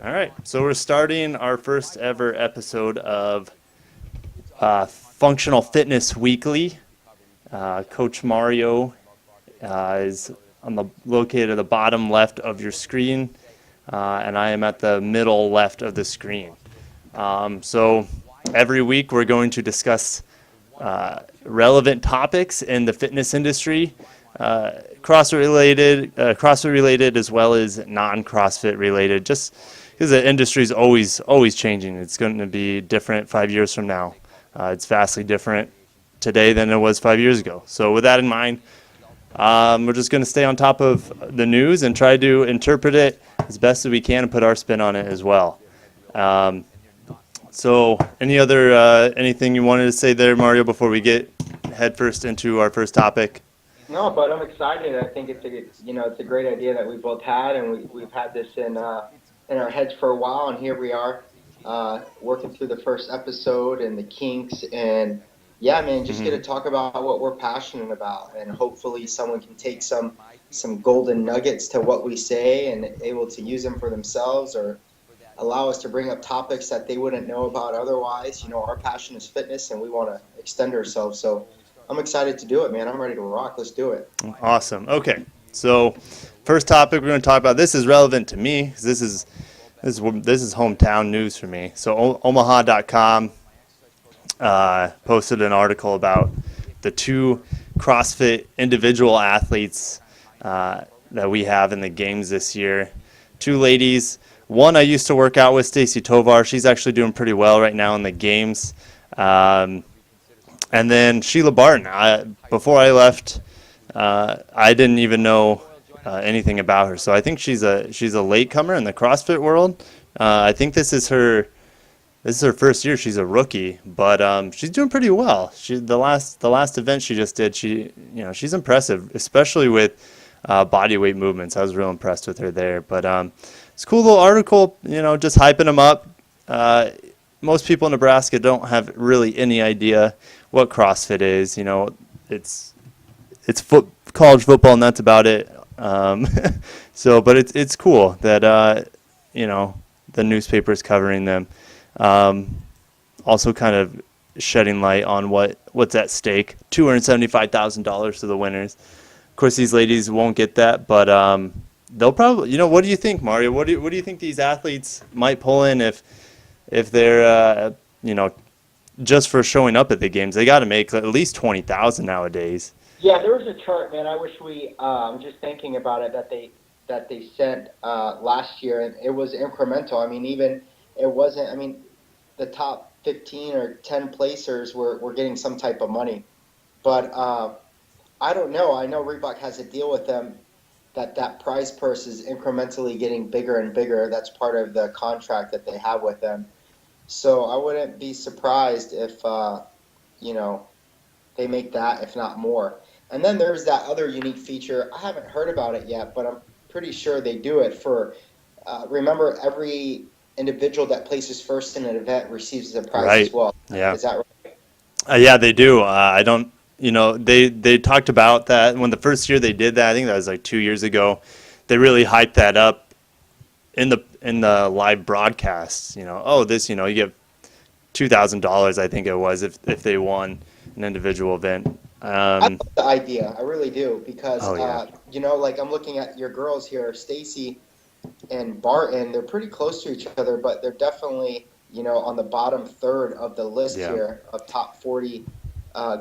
All right, so we're starting our first ever episode of Functional Fitness Weekly. Coach Mario is located at the bottom left of your screen, and I am at the middle left of the screen. So every week we're going to discuss relevant topics in the fitness industry, CrossFit related as well as non-CrossFit related, just because the industry is always changing. It's going to be different 5 years from now. It's vastly different today than it was 5 years ago. So with that in mind, we're just going to stay on top of the news and try to interpret it as best as we can and put our spin on it as well. So anything you wanted to say there, Mario, before we get headfirst into our first topic? No, but I'm excited. I think it's a great idea that we both had, and we've had this in our heads for a while, and here we are, working through the first episode and the kinks, and yeah, man, just get to talk about what we're passionate about, and hopefully someone can take some golden nuggets to what we say and able to use them for themselves or allow us to bring up topics that they wouldn't know about otherwise. Our passion is fitness, and we want to extend ourselves. So I'm excited to do it, man. I'm ready to rock. Let's do it. Awesome. Okay. So first topic we're going to talk about, this is relevant to me because this is hometown news for me. So Omaha.com posted an article about the two CrossFit individual athletes that we have in the games this year. Two ladies. One I used to work out with, Stacy Tovar. She's actually doing pretty well right now in the games. And then Sheila Barton. Before I left, I didn't even know anything about her. So I think she's a latecomer in the CrossFit world. I think this is her first year. She's a rookie, but she's doing pretty well. The last event she just did, she's impressive, especially with body weight movements. I was real impressed with her there. But it's a cool little article, just hyping them up. Most people in Nebraska don't have really any idea what CrossFit is. It's college football, and that's about it. But it's cool that the newspaper's covering them. Also, kind of shedding light on what's at stake. $275,000 to the winners. Of course, these ladies won't get that, but they'll probably. What do you think, Mario? What do you think these athletes might pull in if they're just for showing up at the games? They got to make at least $20,000 nowadays. Yeah, there was a chart, man. I wish I'm just thinking about it, that they sent last year, and it was incremental. I mean, the top 15 or 10 placers were getting some type of money. But I don't know. I know Reebok has a deal with them that prize purse is incrementally getting bigger and bigger. That's part of the contract that they have with them. So I wouldn't be surprised if, they make that, if not more. And then there's that other unique feature. I haven't heard about it yet, but I'm pretty sure they do it for, remember, every individual that places first in an event receives a prize as well. Yeah. Is that right? Yeah, they do. I don't, they talked about that when the first year they did that. I think that was like 2 years ago. They really hyped that up in the live broadcasts. You get $2,000. I think it was if they won an individual event. I love the idea. I really do because I'm looking at your girls here, Stacy and Barton. They're pretty close to each other, but they're definitely on the bottom third of the list here of top 40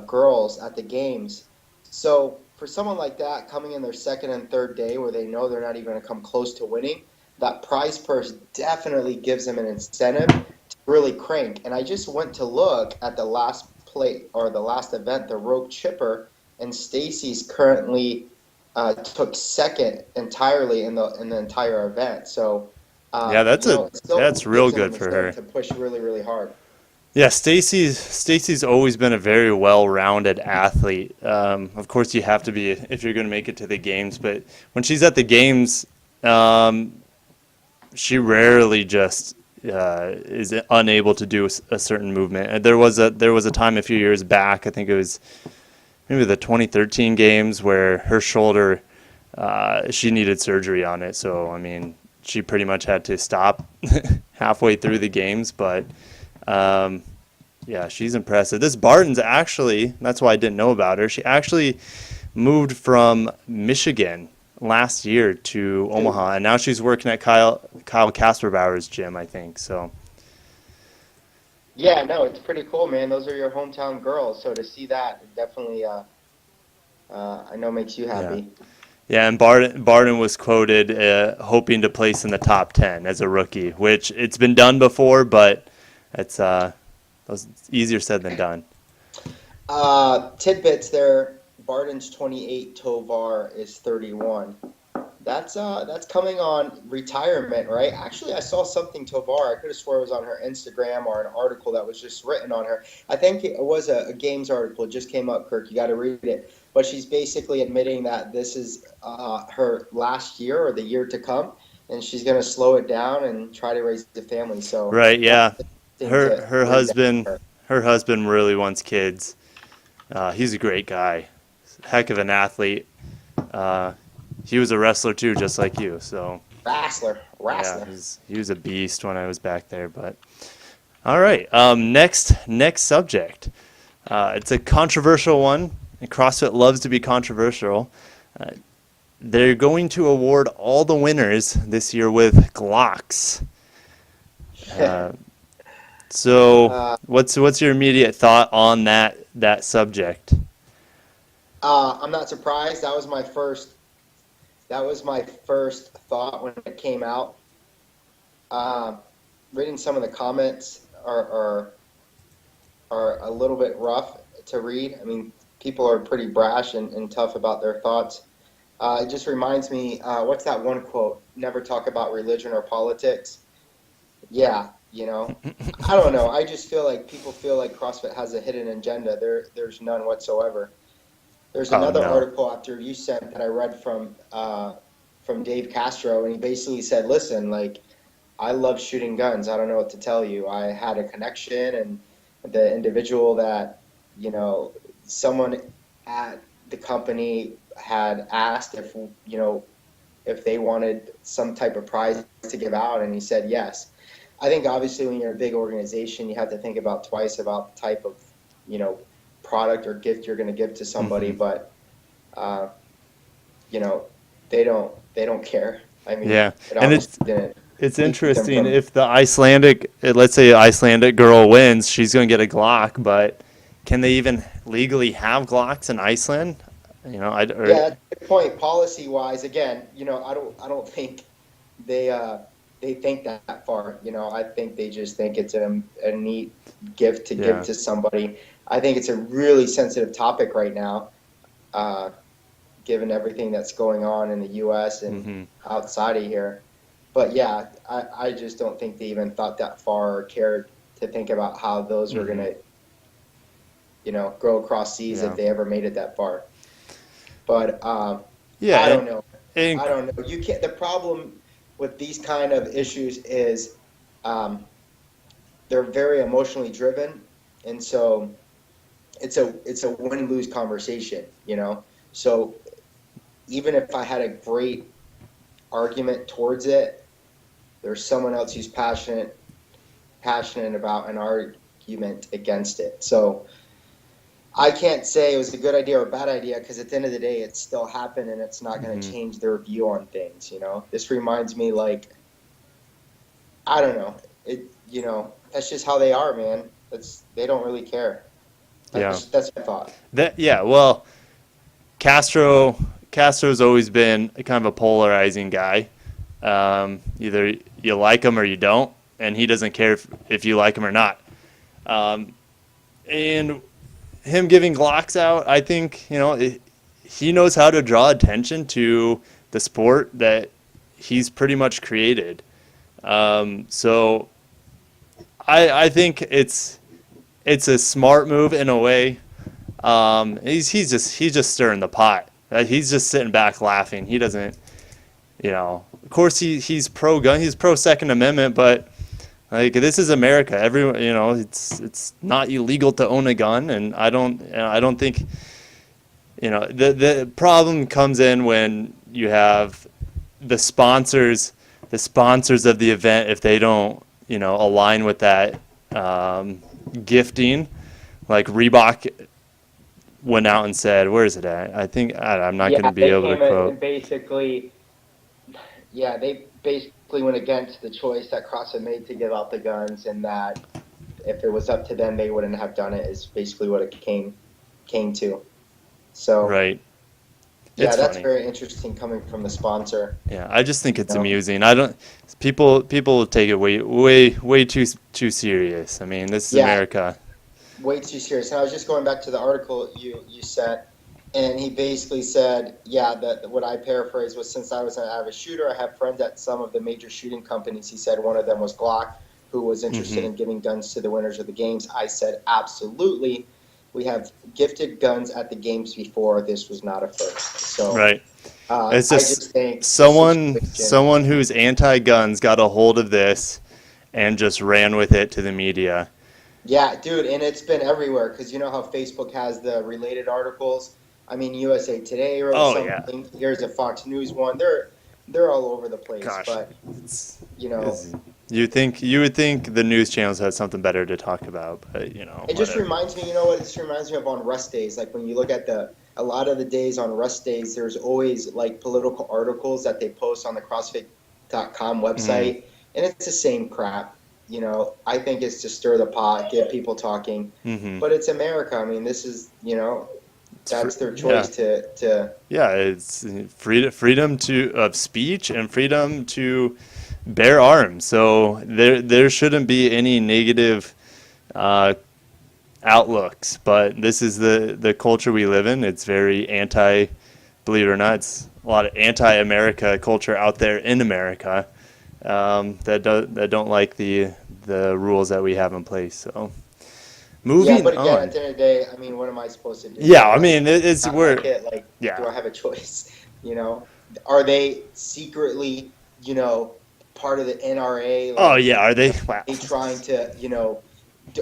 girls at the games. So for someone like that coming in their second and third day where they know they're not even going to come close to winning, that prize purse definitely gives them an incentive to really crank. And I just went to look at the last event, the rope chipper, and Stacy's currently took second entirely in the entire event. So that's real good for her to push really, really hard. Yeah, Stacy's always been a very well-rounded athlete. Of course, you have to be if you're going to make it to the games. But when she's at the games, she rarely just is unable to do a certain movement. There was a time a few years back, I think it was maybe the 2013 games, where her shoulder, she needed surgery on it. So I mean, she pretty much had to stop halfway through the games. But yeah, she's impressive. This Barton's actually, that's why I didn't know about her. She actually moved from Michigan last year to Omaha, and now she's working at Kyle Kasperbauer's gym, I think. So Yeah, no, it's pretty cool, man. Those are your hometown girls, so to see that definitely, I know makes you happy. yeah, and Barton was quoted hoping to place in the top 10 as a rookie, which it's been done before, but it's easier said than done. Tidbits there. Barton's 28, Tovar is 31. That's coming on retirement, right? Actually, I saw something Tovar. I could have swore it was on her Instagram or an article that was just written on her. I think it was a Games article. It just came up, Kirk. You got to read it. But she's basically admitting that this is her last year or the year to come, and she's going to slow it down and try to raise the family. So right, yeah. Her husband. husband really wants kids. He's a great guy, heck of an athlete. He was a wrestler too, just like you. So Wrestler. yeah, he was a beast when I was back there. But all right, next subject. It's a controversial one, and CrossFit loves to be controversial. They're going to award all the winners this year with Glocks. So what's your immediate thought on that subject? I'm not surprised. That was my first thought when it came out. Reading some of the comments are a little bit rough to read. I mean, people are pretty brash and tough about their thoughts. It just reminds me, what's that one quote? Never talk about religion or politics. Yeah, I don't know. I just feel like people feel like CrossFit has a hidden agenda. There's none whatsoever. There's another article after you sent that I read from Dave Castro, and he basically said, listen, like, I love shooting guns. I don't know what to tell you. I had a connection, and the individual that, someone at the company had asked if they wanted some type of prize to give out, and he said yes. I think obviously when you're a big organization, you have to think about twice about the type of, product or gift you're going to give to somebody, but they don't care. I mean, yeah, and it's interesting if the let's say Icelandic girl wins, she's going to get a Glock, but can they even legally have Glocks in Iceland? Yeah, that's a good point. Policy wise, again, I don't think they think that far. I think they just think it's a neat gift to give to somebody. I think it's a really sensitive topic right now, given everything that's going on in the U.S. and outside of here. But yeah, I just don't think they even thought that far or cared to think about how those were going to, go across seas if they ever made it that far. But I don't know. I don't know. You can't. The problem with these kind of issues is they're very emotionally driven, and so it's a win-lose conversation, So even if I had a great argument towards it, there's someone else who's passionate about an argument against it. So I can't say it was a good idea or a bad idea, because at the end of the day, it still happened, and it's not going to change their view on things. This reminds me, like, I don't know. That's just how they are, man. They don't really care. That's my thought. Well, Castro's always been kind of a polarizing guy. Either you like him or you don't, and he doesn't care if you like him or not. And him giving Glocks out, I think, he knows how to draw attention to the sport that he's pretty much created. So I think it's a smart move in a way. He's just stirring the pot. He's just sitting back laughing. He doesn't, of course he's pro gun, he's pro Second Amendment, but like, this is America. Everyone, it's not illegal to own a gun, and I don't think, the problem comes in when you have the sponsors the sponsors of the event, if they don't, align with that gifting, like Reebok went out and said, where is it at? I think I'm not going to Yeah, be they able to came in quote. and basically, yeah, they basically went against the choice that CrossFit made to give out the guns, and that if it was up to them, they wouldn't have done it. Is basically what it came to. So Right. yeah, It's that's funny. very interesting coming from the sponsor. Yeah, I just think it's You know, amusing. I don't. People take it way too serious. I mean, this is yeah, America. way too serious. And I was just going back to the article you sent, and he basically said, yeah, that what I paraphrased was, since I was an avid shooter, I have friends at some of the major shooting companies. He said one of them was Glock, who was interested Hmm. in giving guns to the winners of the games. I said, absolutely. We have gifted guns at the games before. This was not a first. So Right. It's I just just think the someone situation. someone who's anti-guns got a hold of this and just ran with it to the media. Yeah, dude, and it's been everywhere because you know how Facebook has the related articles. I mean, USA Today wrote Oh yeah. something. Here's a Fox News one. They're all over the place. Gosh. But It's, you know, it's, you would think the news channels had something better to talk about, but it just whatever. reminds me. You know what? It just reminds me of on rest days. Like when you look at a lot of the days on rest days, there's always like political articles that they post on the CrossFit.com Mm, website, and it's the same crap. You know, I think it's to stir the pot, get people talking. mm-hmm. But it's America. I mean, this is, It's that's their yeah. choice to Yeah, it's freedom of speech and freedom to bear arms. So there shouldn't be any negative uh, outlooks. But this is the culture we live in. It's very anti, believe it or not, it's a lot of anti-America culture out there in America that don't like the rules that we have in place. So yeah. moving But again, at on. the end of the day, I mean, what am I supposed to do? Yeah, I Like, mean it's not we're like it. Like, do yeah. I have a choice? You know, are they secretly, part of the NRA? Oh Like, yeah, are they? Wow. they trying to,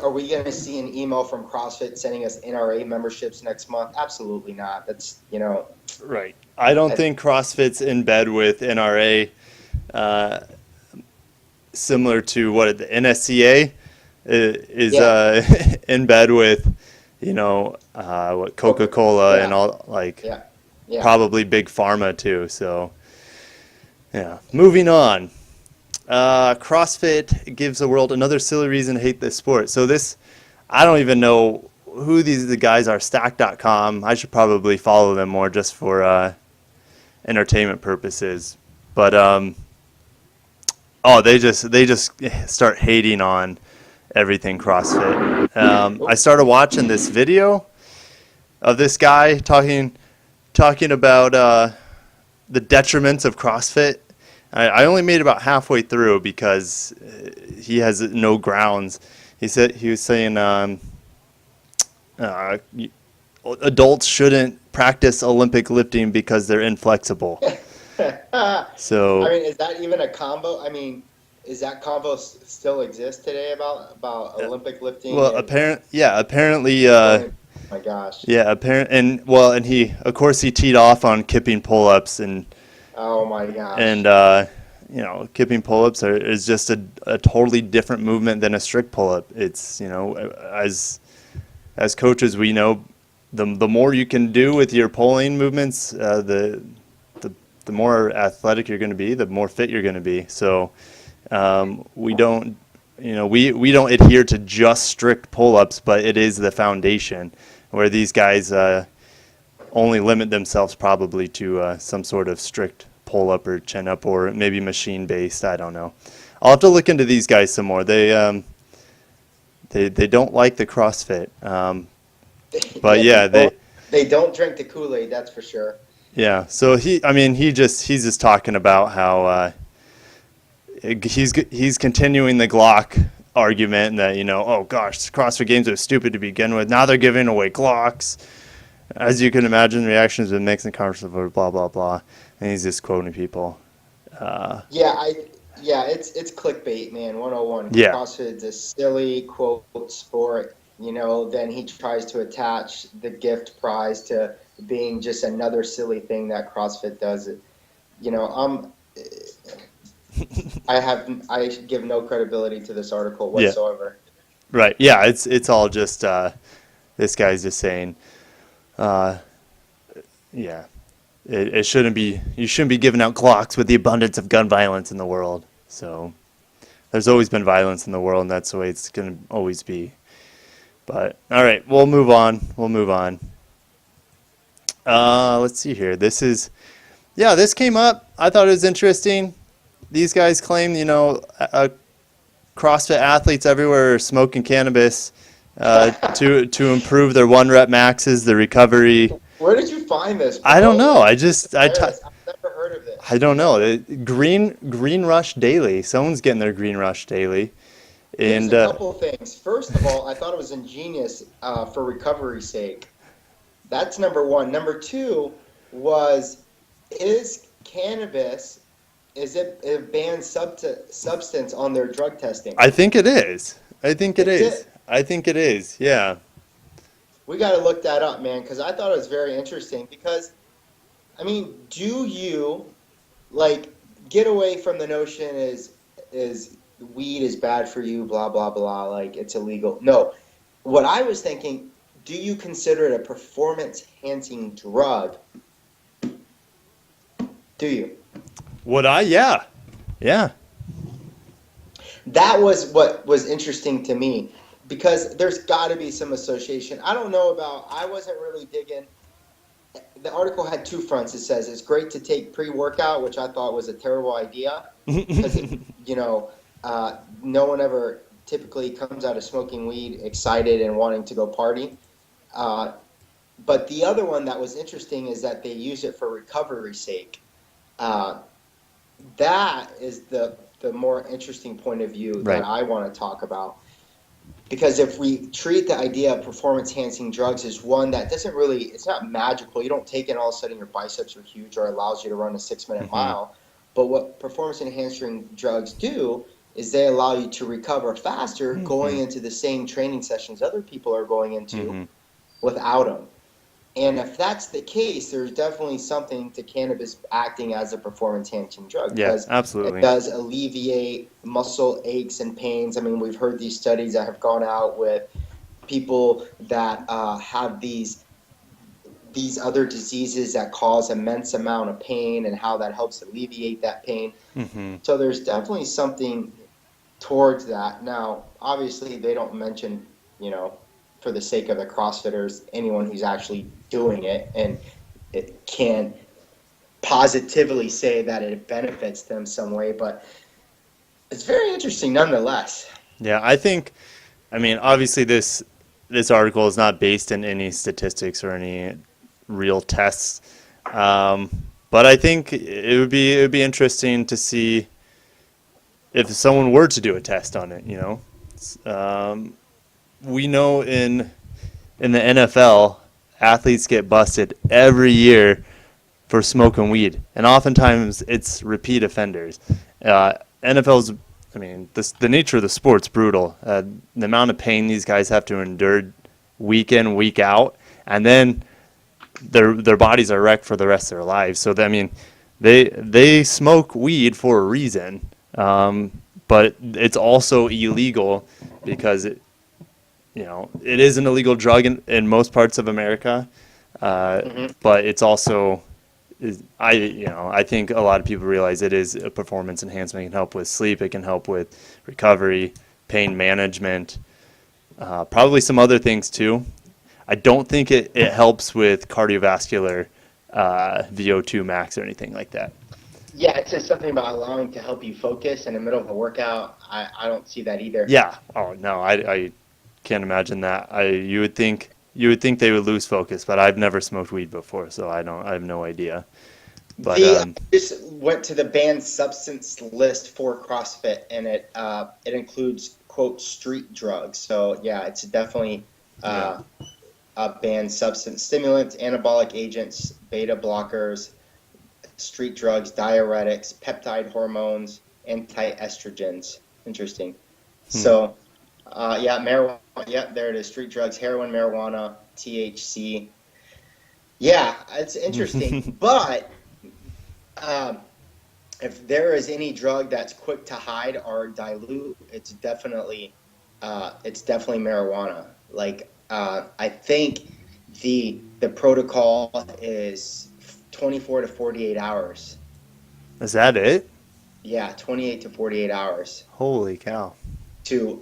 are we going to see an email from CrossFit sending us NRA memberships next month? Absolutely not. That's, Right. I don't I, think CrossFit's in bed with NRA, uh, similar to what the NSCA is yeah, in bed with, what Coca, Coca-Cola and yeah, all, like yeah, yeah. probably big pharma too. So yeah. Moving on. CrossFit gives the world another silly reason to hate this sport. So this, I don't even know who the guys are. Stack.com. I should probably follow them more just for entertainment purposes. But they just start hating on everything CrossFit. I Oh, started watching this video of this guy talking about the detriments of CrossFit. I only made about halfway through because he has no grounds. He was saying uh, adults shouldn't practice Olympic lifting because they're inflexible. I So, mean, is that even a combo? I mean, is that combo still exist today about Olympic lifting well, and apparently, going? Oh my gosh! and he, of course, he teed off on kipping pull-ups Oh my and gosh! kipping pull-ups is just a totally different movement than a strict pull-up. It's as coaches we know, the more you can do with your pulling movements, the more athletic you're going to be, the more fit you're going to be. So we don't, we don't adhere to just strict pull-ups, but it is the foundation where these guys only limit themselves probably to some sort of strict pull-up or chin-up or maybe machine-based. I don't know. I'll have to look into these guys some more. They don't like the CrossFit, but Yeah, yeah, they don't drink the Kool-Aid, that's for sure. yeah. So he's just talking about how he's continuing the Glock argument that oh gosh, CrossFit Games are stupid to begin with. Now they're giving away Glocks. As you can imagine, reactions been mixed and controversial, blah blah blah, and he's just quoting people. Yeah, it's clickbait, man. 101. Yeah, CrossFit's a silly quote sport. Then he tries to attach the gift prize to being just another silly thing that CrossFit does. You know, um, I give no credibility to this article Yeah. whatsoever. Right. Yeah. It's all just this guy's just saying, uh, yeah, it shouldn't be. You shouldn't be giving out clocks with the abundance of gun violence in the world. So there's always been violence in the world, and that's the way it's gonna always be. But all right, we'll move on. We'll move on. Let's see here. This came up. I thought it was interesting. These guys claim, CrossFit athletes everywhere are smoking cannabis to improve their 1 rep maxes, the recovery. Where did you find this, bro? I don't know. Like, I've never heard of this. I don't know. Green Rush Daily. Someone's getting their Green Rush Daily. There's a couple of things. First of all, I thought it was ingenious for recovery's sake. That's number one. Number two was, is cannabis, is it a banned substance on their drug testing? I think it is. I think it Is is. it? I think it is. Yeah. We got to look that up, man, because I thought it was very interesting. Because, I mean, do you, like, get away from the notion is weed is bad for you, blah, blah, blah, like, it's illegal. No. What I was thinking, do you consider it a performance-enhancing drug? Do you? Would I? Yeah. Yeah. That was what was interesting to me, because there's got to be some association. I don't know about, I wasn't really digging. The article had two fronts. It says it's great to take pre-workout, which I thought was a terrible idea, because no one ever typically comes out of smoking weed excited and wanting to go party. But the other one that was interesting is that they use it for recovery's sake. That is the more interesting point of view Right. that I want to talk about. Because if we treat the idea of performance-enhancing drugs as one that doesn't really, it's not magical. You don't take it and all of a sudden your biceps are huge or allows you to run a 6-minute mile. But what performance-enhancing drugs do is they allow you to recover faster going into the same training sessions other people are going into without them. And if that's the case, there's definitely something to cannabis acting as a performance-enhancing drug. Yeah, Because absolutely. it does alleviate muscle aches and pains. I mean, we've heard these studies that have gone out with people that have these other diseases that cause immense amount of pain, and how that helps alleviate that pain. So there's definitely something towards that. Now, obviously, they don't mention, for the sake of the CrossFitters, anyone who's actually doing it and it can positively say that it benefits them some way, but it's very interesting nonetheless. Yeah, I mean, obviously this article is not based in any statistics or any real tests, but I think it would be interesting to see if someone were to do a test on it. We know in the NFL, athletes get busted every year for smoking weed, and oftentimes it's repeat offenders. NFL's, I mean, the nature of the sport's brutal. The amount of pain these guys have to endure week in, week out, and then their bodies are wrecked for the rest of their lives. So I mean, they smoke weed for a reason, but it's also illegal because it is an illegal drug in most parts of America. But it's also, I think a lot of people realize it is a performance enhancement. It can help with sleep. It can help with recovery, pain management, probably some other things too. I don't think it helps with cardiovascular VO2 max or anything like that. Yeah, it says something about allowing to help you focus in the middle of a workout. I don't see that either. Yeah. Oh no, I can't imagine that. You would think they would lose focus, but I've never smoked weed before, so I have no idea. But I just went to the banned substance list for CrossFit, and it includes, quote, street drugs. So yeah, it's definitely a banned substance: stimulants, anabolic agents, beta blockers, street drugs, diuretics, peptide hormones, anti-estrogens. Interesting. So marijuana. Yeah, there it is. Street drugs: heroin, marijuana, THC. Yeah, it's interesting. But if there is any drug that's quick to hide or dilute, it's definitely marijuana. Like I think the protocol is 24 to 48 hours. Is that it? Yeah, 28 to 48 hours Holy cow. to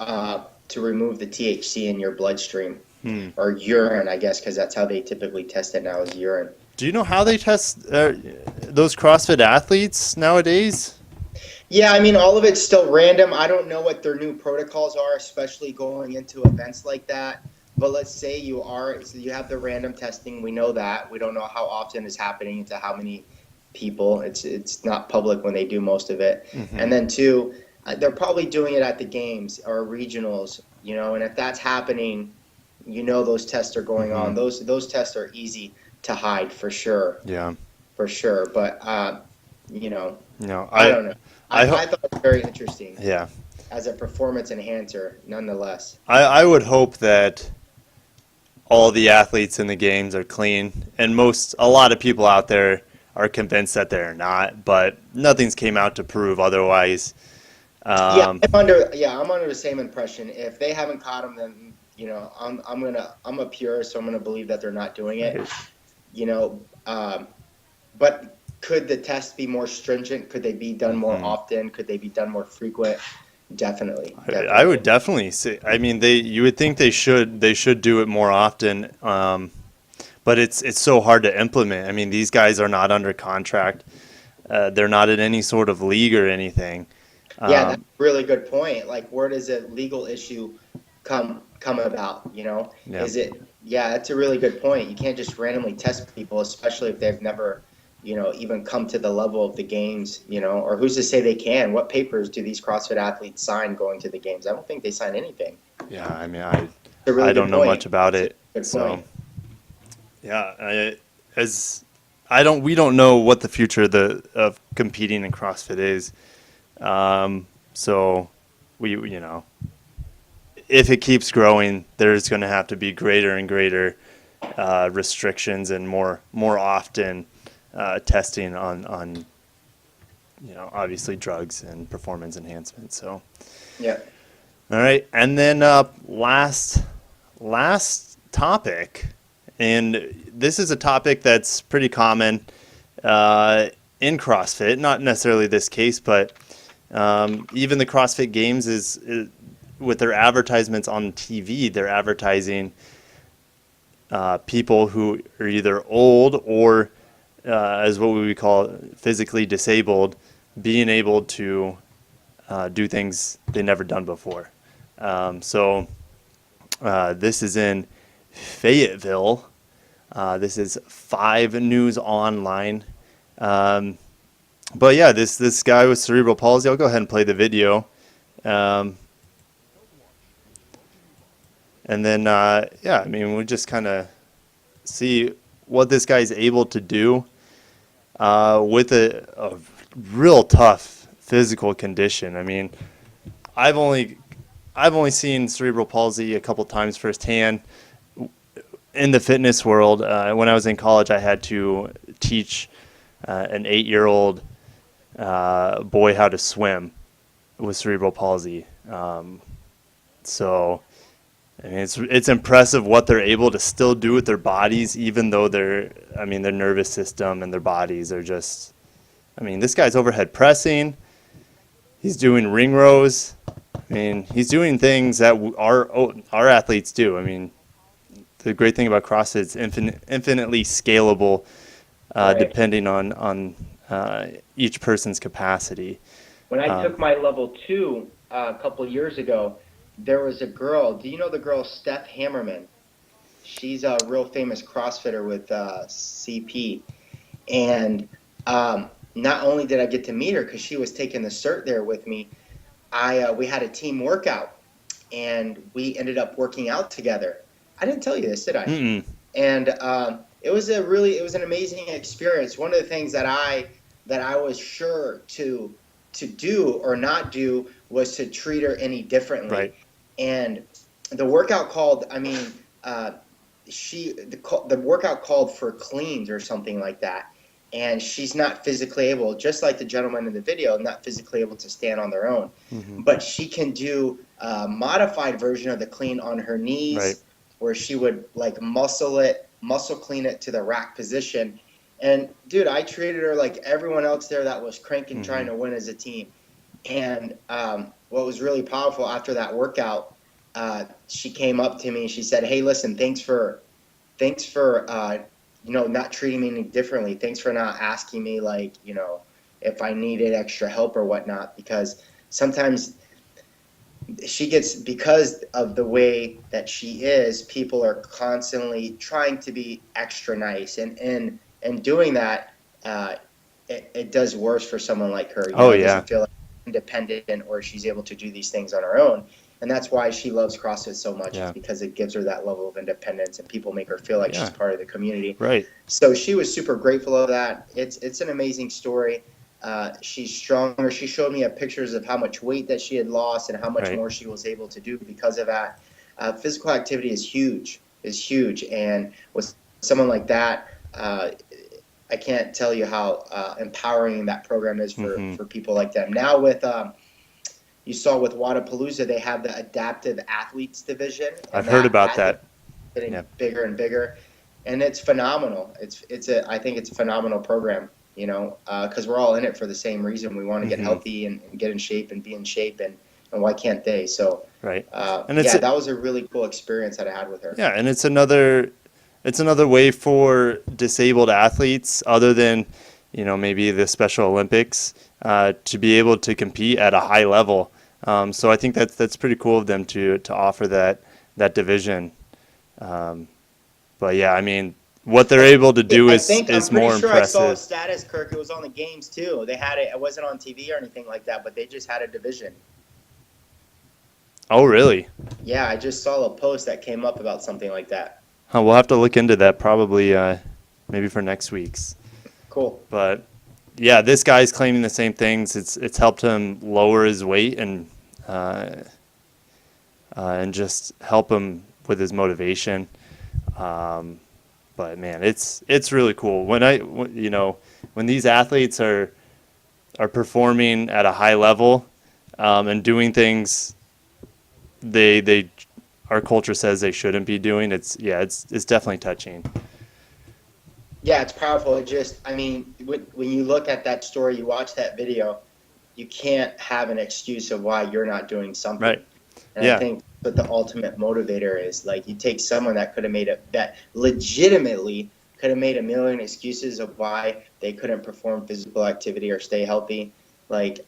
remove the THC in your bloodstream Hmm. or urine, I guess, because that's how they typically test it now is urine. Do you know how they test those CrossFit athletes nowadays? Yeah, I mean, all of it's still random. I don't know what their new protocols are, especially going into events like that. But let's say so you have the random testing. We know that. We don't know how often it's happening to how many people. It's not public when they do most of it. Hmm. And then two, they're probably doing it at the games or regionals, you know. And if that's happening, you know those tests are going Hmm. on. Those tests are easy to hide Yeah. for sure. But you know, No, I don't know. I I hope. thought it was very interesting Yeah. as a performance enhancer, nonetheless. I would hope that all the athletes in the games are clean, and a lot of people out there are convinced that they're not, but nothing's came out to prove otherwise. Yeah, Um, I'm under the same impression. If they haven't caught them, then I'm a purist, so I'm gonna believe that they're not doing it. right. You know, but could the tests be more stringent? Could they be done more Mhm. often? Could they be done more frequent? Definitely, I definitely. would definitely say. I mean, you would think they should do it more often, but it's so hard to implement. I mean, these guys are not under contract. They're not in any sort of league or anything. Yeah, that's Um, a really good point. Like, where does a legal issue come about? yeah. Yeah, that's a really good point. You can't just randomly test people, especially if they've never, even come to the level of the games, or who's to say they can? What papers do these CrossFit athletes sign going to the games? I don't think they sign anything. Yeah. I mean, It's a I really don't good know point. much about It's a it, good so point. yeah. As I don't, we don't know what the future of competing in CrossFit is. So if it keeps growing, there's going to have to be greater and greater restrictions and more often testing on obviously drugs and performance enhancement. So Yeah. all right, and then last topic, and this is a topic that's pretty common in CrossFit. Not necessarily this case, but even the CrossFit Games is with their advertisements on TV. They're advertising people who are either old or, as what we would call physically disabled, being able to do things they never done before. This is in Fayetteville. This is 5 News Online. Um, but yeah, this guy with cerebral palsy. I'll go ahead and play the video. Um, and then, yeah, I mean, we just kind of see what this guy's able to do with a real tough physical condition. I mean, I've only I've only seen cerebral palsy a couple times firsthand in the fitness world. When I was in college, I had to teach an 8-year-old boy how to swim with cerebral palsy. So I mean, it's impressive what they're able to still do with their bodies, even though their nervous system and their bodies are just. I mean, this guy's overhead pressing. He's doing ring rows. I mean, he's doing things that our athletes do. I mean, the great thing about CrossFit is infinitely scalable, Right. depending on each person's capacity. When I Um, took my level two a couple years ago, there was a girl. Do you know the girl Steph Hammerman? She's a real famous CrossFitter with CP. And not only did I get to meet her because she was taking the cert there with me, we had a team workout and we ended up working out together. I didn't tell you this, did I? mm-mm, And it was an amazing experience. One of the things that I was sure to do or not do was to treat her any differently. right. And the workout called, I mean, the workout called for cleans or something like that. and she's not physically able, just like the gentleman in the video, not physically able to stand on their own. But she can do a modified version of the clean on her knees, Right. where she would like muscle clean it to the rack position. And dude, I treated her like everyone else there that was cranking, trying to win as a team. And what was really powerful after that workout, she came up to me and she said, "Hey, listen, thanks for not treating me any differently. Thanks for not asking me, like, if I needed extra help or whatnot, because sometimes because of the way that she is, people are constantly trying to be extra nice, and doing that, it does worse for someone like her. Doesn't feel like independent, or she's able to do these things on her own. And that's why she loves CrossFit so much, is because it gives her that level of independence, and people make her feel like she's part of the community. Right. So she was super grateful of that. It's an amazing story. She's stronger. She showed me pictures of how much weight that she had lost and how much more she was able to do because of that. Physical activity is huge, and with someone like that, I can't tell you how empowering that program is for people like them. Now with you saw with Wodapalooza, they have the adaptive athletes division. I've heard about that. Getting bigger and bigger, and it's phenomenal. I think it's a phenomenal program. Because we're all in it for the same reason. We want to get healthy and get in shape and be in shape, and why can't they? So right. And that was a really cool experience that I had with her. Yeah, and it's another way for disabled athletes, other than maybe the Special Olympics, to be able to compete at a high level. So I think that's pretty cool of them to offer that division. But yeah, I mean, what they're able to do is more impressive. I'm pretty sure I saw a status, Kirk. It was on the games too. They had it. It wasn't on TV or anything like that, but they just had a division. Oh, really? Yeah, I just saw a post that came up about something like that. We'll have to look into that probably, maybe for next week's. Cool. But yeah, this guy's claiming the same things. It's helped him lower his weight and just help him with his motivation. But man, it's really cool when these athletes are performing at a high level, and doing things our culture says they shouldn't be doing. It's definitely touching. Yeah, it's powerful. When you look at that story, you watch that video, you can't have an excuse of why you're not doing something. Right. And I think what the ultimate motivator is, like, you take someone that legitimately could have made a million excuses of why they couldn't perform physical activity or stay healthy. Like,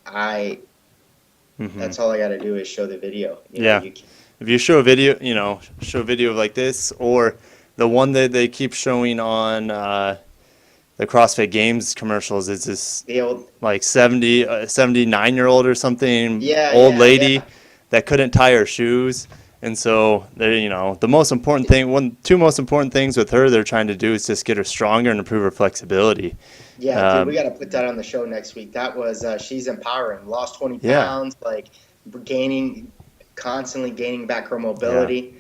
that's all I got to do is show the video. If you show a video, of like this, or the one that they keep showing on the CrossFit Games commercials, is this like 79-year-old or something, old lady that couldn't tie her shoes. And so the most important thing, two most important things with her they're trying to do is just get her stronger and improve her flexibility. Yeah, dude, we got to put that on the show next week. That was she's empowering. Lost 20 pounds, constantly gaining back her mobility.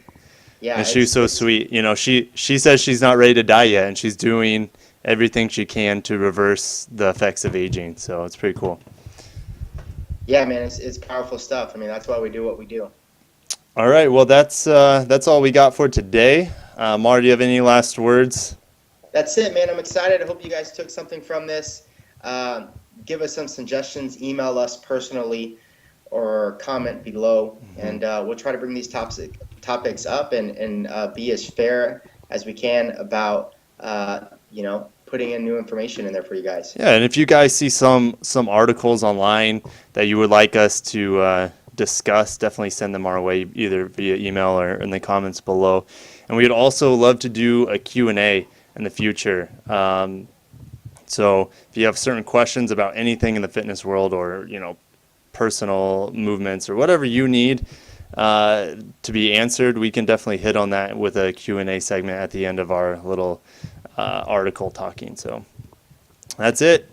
Yeah, and she's so sweet. She says she's not ready to die yet, and she's doing everything she can to reverse the effects of aging. So it's pretty cool. Yeah, man, it's powerful stuff. I mean, that's why we do what we do. All right, well, that's all we got for today. Mara, do you have any last words? That's it, man. I'm excited. I hope you guys took something from this. Give us some suggestions. Email us personally or comment below, and we'll try to bring these topics up and be as fair as we can about putting in new information in there for you guys. Yeah, and if you guys see some articles online that you would like us to discuss, definitely send them our way, either via email or in the comments below. And we'd also love to do a Q&A in the future. So if you have certain questions about anything in the fitness world, or personal movements, or whatever you need to be answered, we can definitely hit on that with a Q&A segment at the end of our little article talking. So that's it.